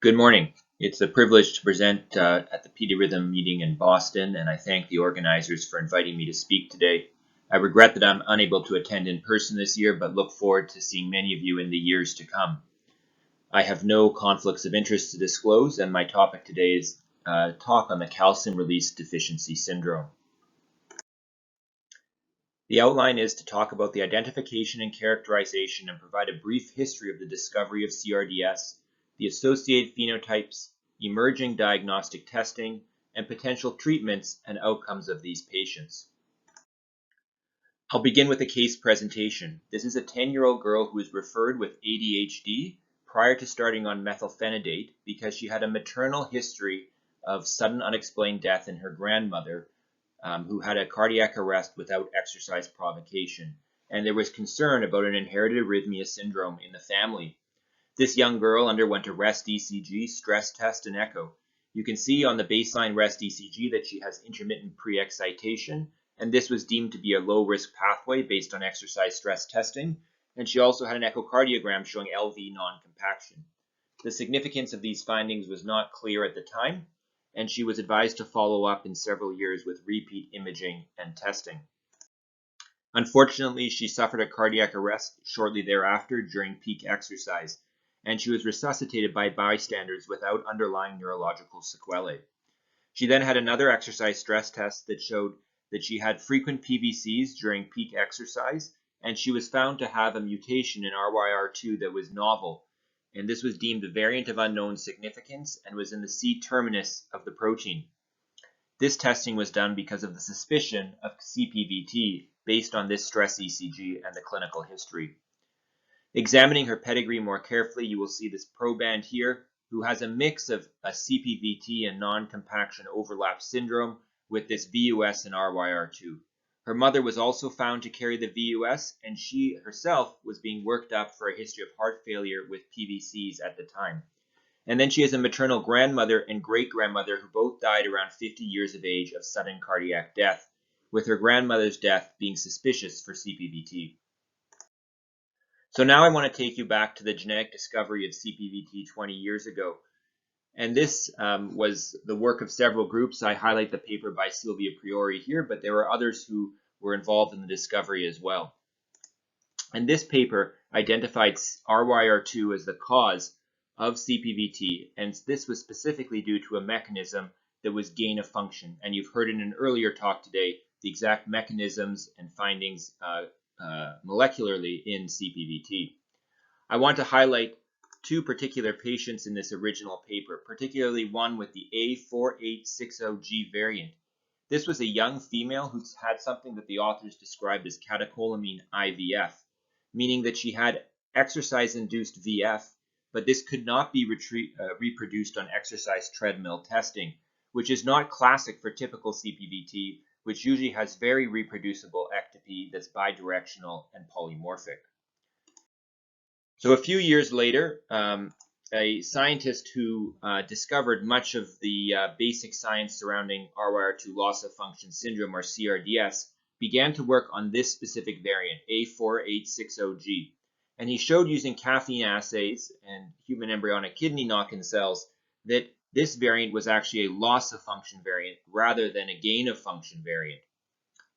Good morning. It's a privilege to present at the PedirhythmX meeting in Boston, and I thank the organizers for inviting me to speak today. I regret that I'm unable to attend in person this year, but look forward to seeing many of you in the years to come. I have no conflicts of interest to disclose, and my topic today is talk on the calcium release deficiency syndrome. The outline is to talk about the identification and characterization and provide a brief history of the discovery of CRDS, the associated phenotypes, emerging diagnostic testing, and potential treatments and outcomes of these patients. I'll begin with a case presentation. This is a 10-year-old girl who was referred with ADHD prior to starting on methylphenidate because she had a maternal history of sudden unexplained death in her grandmother who had a cardiac arrest without exercise provocation. And there was concern about an inherited arrhythmia syndrome in the family. This young girl underwent a rest ECG, stress test, and echo. You can see on the baseline rest ECG that she has intermittent pre-excitation, and this was deemed to be a low-risk pathway based on exercise stress testing, and she also had an echocardiogram showing LV non-compaction. The significance of these findings was not clear at the time, and she was advised to follow up in several years with repeat imaging and testing. Unfortunately, she suffered a cardiac arrest shortly thereafter during peak exercise, and she was resuscitated by bystanders without underlying neurological sequelae. She then had another exercise stress test that showed that she had frequent PVCs during peak exercise, and she was found to have a mutation in RYR2 that was novel, and this was deemed a variant of unknown significance and was in the C terminus of the protein. This testing was done because of the suspicion of CPVT based on this stress ECG and the clinical history. Examining her pedigree more carefully, you will see this proband here who has a mix of a CPVT and non-compaction overlap syndrome with this VUS and RYR2. Her mother was also found to carry the VUS, and she herself was being worked up for a history of heart failure with PVCs at the time. And then she has a maternal grandmother and great-grandmother who both died around 50 years of age of sudden cardiac death, with her grandmother's death being suspicious for CPVT. So now I want to take you back to the genetic discovery of CPVT 20 years ago. And this was the work of several groups. I highlight the paper by Silvia Priori here, but there were others who were involved in the discovery as well. And this paper identified RYR2 as the cause of CPVT, and this was specifically due to a mechanism that was gain of function. And you've heard in an earlier talk today the exact mechanisms and findings molecularly in CPVT. I want to highlight two particular patients in this original paper, particularly one with the A4860G variant. This was a young female who had something that the authors described as catecholamine IVF, meaning that she had exercise-induced VF, but this could not be reproduced on exercise treadmill testing, which is not classic for typical CPVT, which usually has very reproducible ectopy that's bidirectional and polymorphic. So a few years later, a scientist who discovered much of the basic science surrounding RYR2 loss of function syndrome, or CRDS, began to work on this specific variant, A4860G. And he showed using caffeine assays and human embryonic kidney knock-in cells that this variant was actually a loss of function variant rather than a gain of function variant.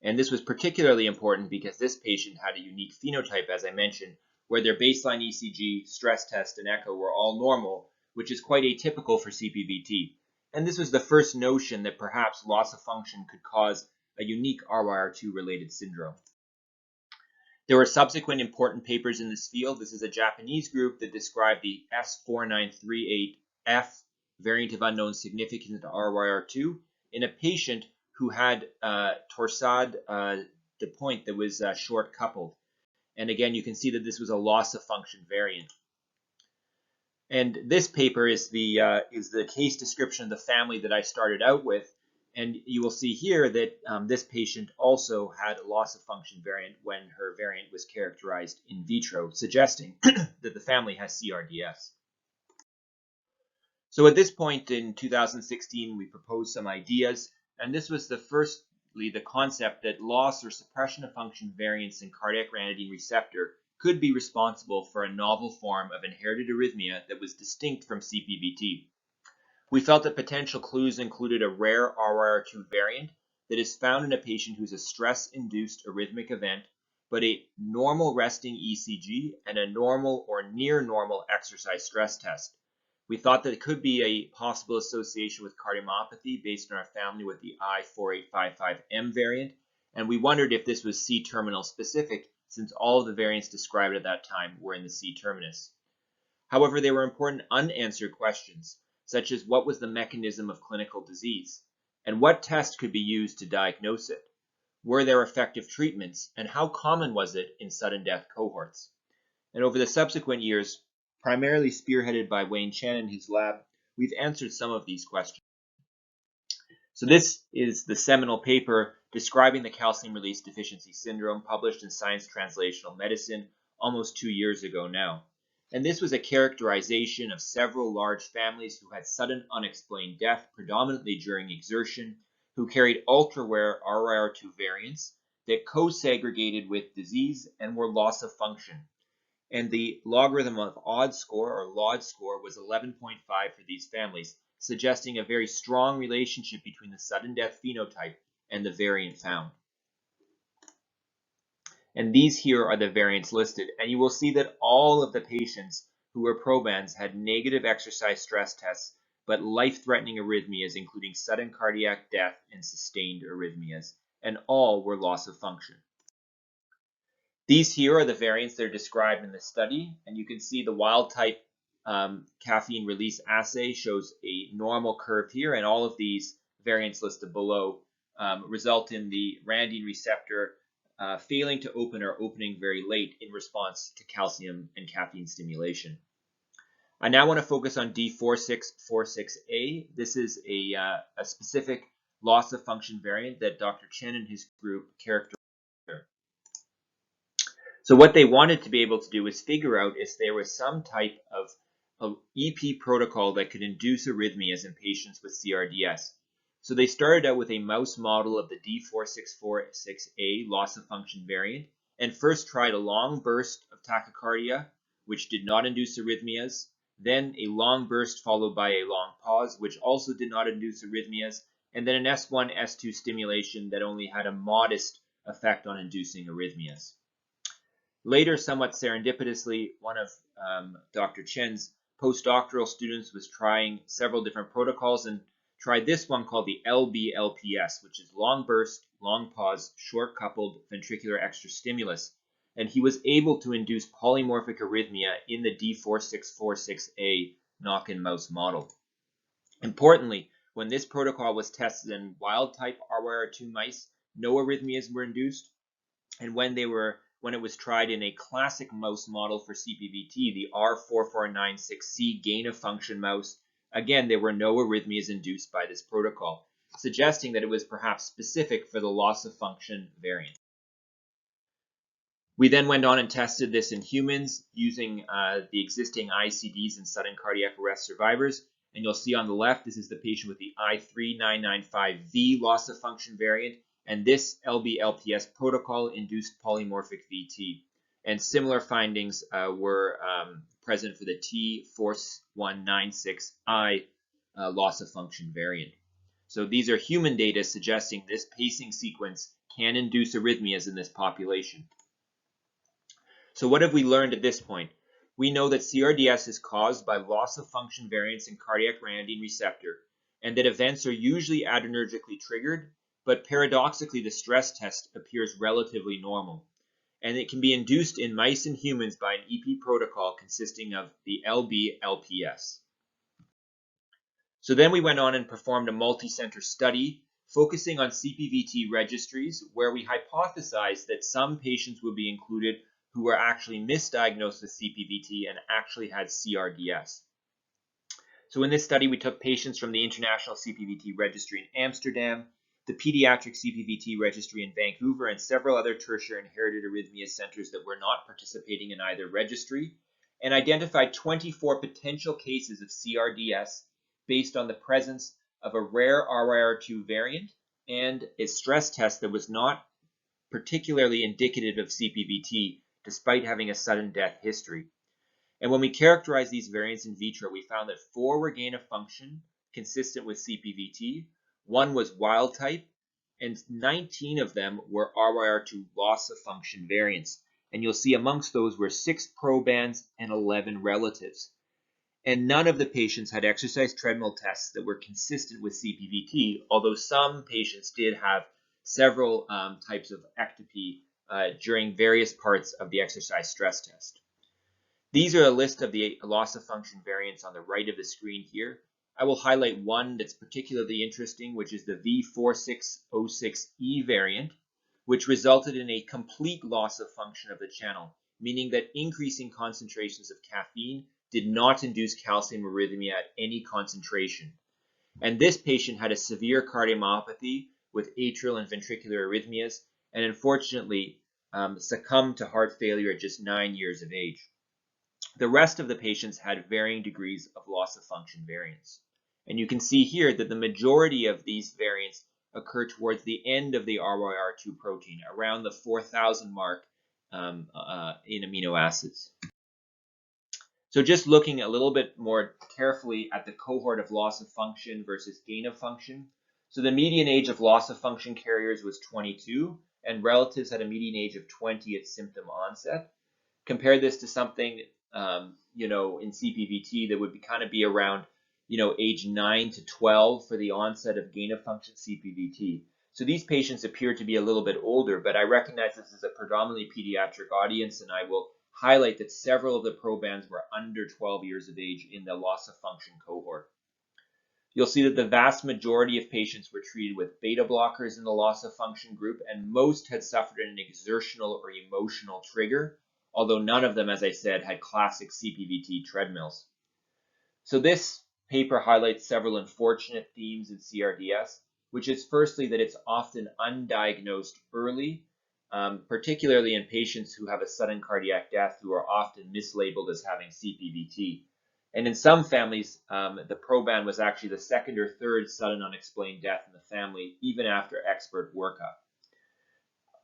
And this was particularly important because this patient had a unique phenotype, as I mentioned, where their baseline ECG, stress test, and echo were all normal, which is quite atypical for CPVT. And this was the first notion that perhaps loss of function could cause a unique RYR2-related syndrome. There were subsequent important papers in this field. This is a Japanese group that described the S4938F variant of unknown significance to RYR2 in a patient who had torsade de pointe that was short coupled. And again, you can see that this was a loss of function variant. And this paper is the case description of the family that I started out with. And you will see here that this patient also had a loss of function variant when her variant was characterized in vitro, suggesting that the family has CRDS. So at this point in 2016, we proposed some ideas, and this was the concept that loss or suppression of function variants in cardiac ranitidine receptor could be responsible for a novel form of inherited arrhythmia that was distinct from CPVT. We felt that potential clues included a rare RYR2 variant that is found in a patient who's a stress-induced arrhythmic event, but a normal resting ECG and a normal or near normal exercise stress test. We thought that it could be a possible association with cardiomyopathy based on our family with the I4855M variant, and we wondered if this was C-terminal specific since all of the variants described at that time were in the C-terminus. However, there were important unanswered questions, such as what was the mechanism of clinical disease, and what test could be used to diagnose it? Were there effective treatments, and how common was it in sudden death cohorts? And over the subsequent years, primarily spearheaded by Wayne Chen and his lab, we've answered some of these questions. So this is the seminal paper describing the calcium release deficiency syndrome, published in Science Translational Medicine almost 2 years ago now. And this was a characterization of several large families who had sudden unexplained death, predominantly during exertion, who carried ultra-rare RYR2 variants that co-segregated with disease and were loss of function. And the logarithm of odds score, or LOD score, was 11.5 for these families, suggesting a very strong relationship between the sudden death phenotype and the variant found. And these here are the variants listed, and you will see that all of the patients who were probans had negative exercise stress tests, but life-threatening arrhythmias, including sudden cardiac death and sustained arrhythmias, and all were loss of function. These here are the variants that are described in the study, and you can see the wild-type caffeine release assay shows a normal curve here, and all of these variants listed below result in the randine receptor failing to open or opening very late in response to calcium and caffeine stimulation. I now want to focus on D4646A. This is a specific loss of function variant that Dr. Chen and his group characterized. So what they wanted to be able to do is figure out if there was some type of EP protocol that could induce arrhythmias in patients with CRDS. So they started out with a mouse model of the D4646A loss of function variant and first tried a long burst of tachycardia, which did not induce arrhythmias, then a long burst followed by a long pause, which also did not induce arrhythmias, and then an S1, S2 stimulation that only had a modest effect on inducing arrhythmias. Later, somewhat serendipitously, one of Dr. Chen's postdoctoral students was trying several different protocols and tried this one called the LBLPS, which is long burst, long pause, short coupled ventricular extra stimulus. And he was able to induce polymorphic arrhythmia in the D4646A knock-in mouse model. Importantly, when this protocol was tested in wild-type RYR2 mice, no arrhythmias were induced. And when it was tried in a classic mouse model for CPVT, the R4496C gain of function mouse, again, there were no arrhythmias induced by this protocol, suggesting that it was perhaps specific for the loss of function variant. We then went on and tested this in humans using the existing ICDs in sudden cardiac arrest survivors. And you'll see on the left, this is the patient with the I3995V loss of function variant. And this LBLPS protocol induced polymorphic VT. And similar findings were present for the T4196I loss of function variant. So these are human data suggesting this pacing sequence can induce arrhythmias in this population. So what have we learned at this point? We know that CRDS is caused by loss of function variants in cardiac ryanodine receptor, and that events are usually adrenergically triggered, but paradoxically the stress test appears relatively normal. And it can be induced in mice and humans by an EP protocol consisting of the LBLPS. So then we went on and performed a multi-center study focusing on CPVT registries where we hypothesized that some patients would be included who were actually misdiagnosed with CPVT and actually had CRDS. So in this study, we took patients from the International CPVT Registry in Amsterdam, the Pediatric CPVT Registry in Vancouver, and several other tertiary inherited arrhythmia centers that were not participating in either registry, and identified 24 potential cases of CRDS based on the presence of a rare RYR2 variant and a stress test that was not particularly indicative of CPVT, despite having a sudden death history. And when we characterized these variants in vitro, we found that 4 were gain of function, consistent with CPVT, 1 was wild type, and 19 of them were RYR2 loss of function variants. And you'll see amongst those were 6 probands and 11 relatives. And none of the patients had exercise treadmill tests that were consistent with CPVT, although some patients did have several types of ectopy during various parts of the exercise stress test. These are a list of the loss of function variants on the right of the screen here. I will highlight one that's particularly interesting, which is the V4606E variant, which resulted in a complete loss of function of the channel, meaning that increasing concentrations of caffeine did not induce calcium arrhythmia at any concentration. And this patient had a severe cardiomyopathy with atrial and ventricular arrhythmias, and unfortunately succumbed to heart failure at just 9 years of age. The rest of the patients had varying degrees of loss of function variants. And you can see here that the majority of these variants occur towards the end of the RYR2 protein, around the 4,000 mark in amino acids. So just looking a little bit more carefully at the cohort of loss of function versus gain of function. So the median age of loss of function carriers was 22, and relatives had a median age of 20 at symptom onset. Compare this to something in CPVT that would be around, age 9 to 12 for the onset of gain of function CPVT. So these patients appear to be a little bit older, but I recognize this is a predominantly pediatric audience, and I will highlight that several of the probands were under 12 years of age in the loss of function cohort. You'll see that the vast majority of patients were treated with beta blockers in the loss of function group, and most had suffered an exertional or emotional trigger, although none of them, as I said, had classic CPVT treadmills. So this paper highlights several unfortunate themes in CRDS, which is firstly that it's often undiagnosed early, particularly in patients who have a sudden cardiac death who are often mislabeled as having CPVT. And in some families, the proban was actually the second or third sudden unexplained death in the family, even after expert workup.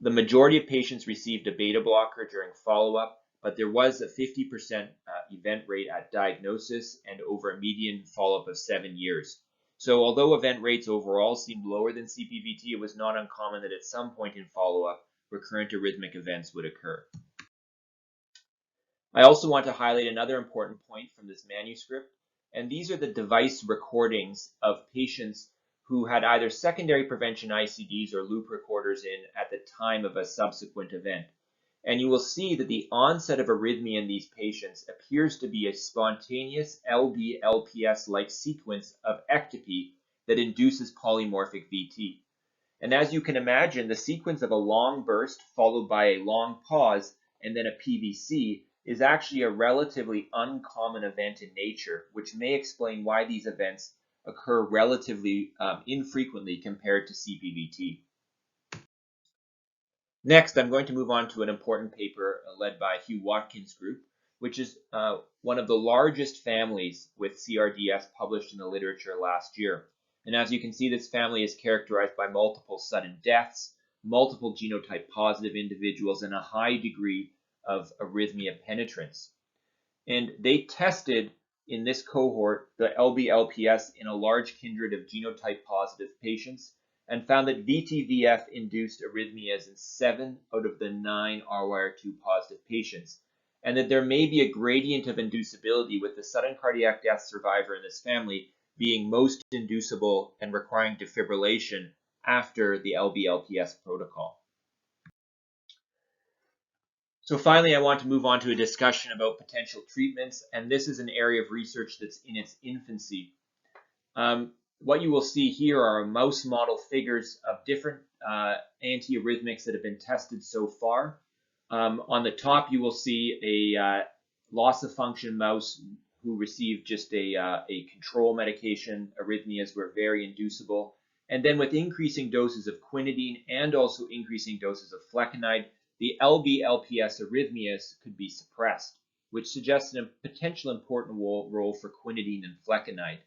The majority of patients received a beta blocker during follow-up, but there was a 50% event rate at diagnosis and over a median follow-up of 7 years. So although event rates overall seemed lower than CPVT, it was not uncommon that at some point in follow-up, recurrent arrhythmic events would occur. I also want to highlight another important point from this manuscript, and these are the device recordings of patients who had either secondary prevention ICDs or loop recorders in at the time of a subsequent event. And you will see that the onset of arrhythmia in these patients appears to be a spontaneous LB-LPS-like sequence of ectopy that induces polymorphic VT. And as you can imagine, the sequence of a long burst followed by a long pause and then a PVC is actually a relatively uncommon event in nature, which may explain why these events occur relatively infrequently compared to CPVT. Next, I'm going to move on to an important paper led by Hugh Watkins' group, which is one of the largest families with CRDS published in the literature last year. And as you can see, this family is characterized by multiple sudden deaths, multiple genotype positive individuals, and a high degree of arrhythmia penetrance. And they tested in this cohort the LB-LPS in a large kindred of genotype positive patients and found that VT-VF induced arrhythmias in 7 out of the 9 RYR2 positive patients, and that there may be a gradient of inducibility, with the sudden cardiac death survivor in this family being most inducible and requiring defibrillation after the LB-LPS protocol. So finally, I want to move on to a discussion about potential treatments, and this is an area of research that's in its infancy. What you will see here are mouse model figures of different antiarrhythmics that have been tested so far. On the top, you will see a loss of function mouse who received just a control medication. Arrhythmias were very inducible. And then with increasing doses of quinidine and also increasing doses of flecainide, the LB-LPS arrhythmias could be suppressed, which suggests a potential important role for quinidine and flecainide.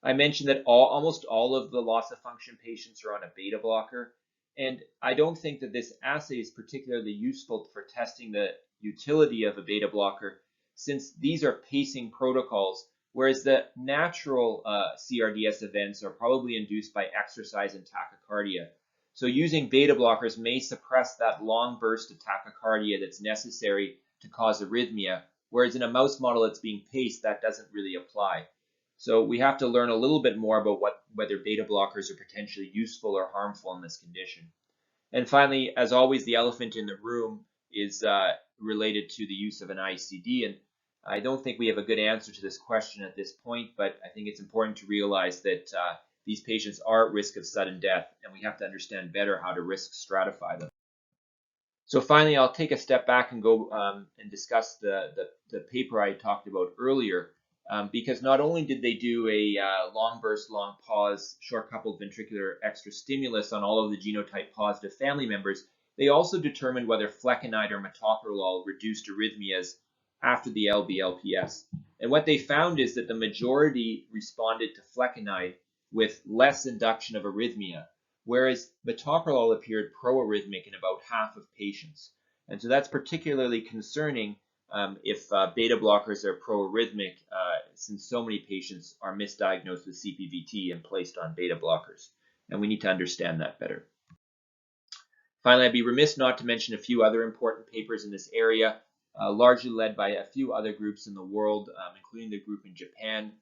I mentioned that almost all of the loss of function patients are on a beta blocker, and I don't think that this assay is particularly useful for testing the utility of a beta blocker, since these are pacing protocols, whereas the natural CRDS events are probably induced by exercise and tachycardia. So using beta blockers may suppress that long burst of tachycardia that's necessary to cause arrhythmia, whereas in a mouse model that's being paced, that doesn't really apply. So we have to learn a little bit more about whether beta blockers are potentially useful or harmful in this condition. And finally, as always, the elephant in the room is related to the use of an ICD. And I don't think we have a good answer to this question at this point, but I think it's important to realize that these patients are at risk of sudden death, and we have to understand better how to risk stratify them. So finally, I'll take a step back and go and discuss the paper I talked about earlier, because not only did they do a long burst, long pause, short coupled ventricular extra stimulus on all of the genotype positive family members, they also determined whether flecainide or metoprolol reduced arrhythmias after the LVLPS. And what they found is that the majority responded to flecainide with less induction of arrhythmia, whereas metoprolol appeared pro-arrhythmic in about half of patients. And so that's particularly concerning if beta blockers are pro-arrhythmic, since so many patients are misdiagnosed with CPVT and placed on beta blockers. And we need to understand that better. Finally, I'd be remiss not to mention a few other important papers in this area, largely led by a few other groups in the world, including the group in Japan.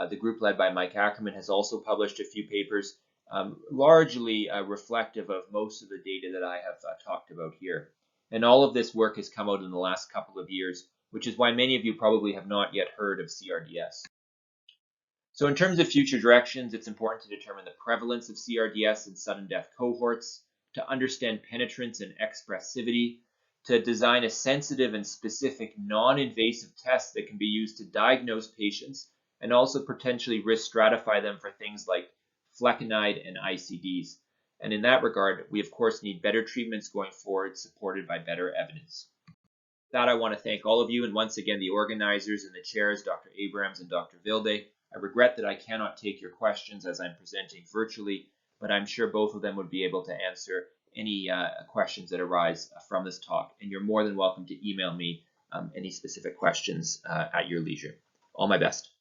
The group led by Mike Ackerman has also published a few papers, largely reflective of most of the data that I have talked about here. And all of this work has come out in the last couple of years, which is why many of you probably have not yet heard of CRDS. So in terms of future directions, it's important to determine the prevalence of CRDS in sudden death cohorts, to understand penetrance and expressivity, to design a sensitive and specific non-invasive test that can be used to diagnose patients and also potentially risk stratify them for things like flecainide and ICDs. And in that regard, we of course need better treatments going forward, supported by better evidence. With that, I want to thank all of you, and once again the organizers and the chairs, Dr. Abrams and Dr. Vilde. I regret that I cannot take your questions as I'm presenting virtually, but I'm sure both of them would be able to answer any questions that arise from this talk, and you're more than welcome to email me any specific questions at your leisure. All my best.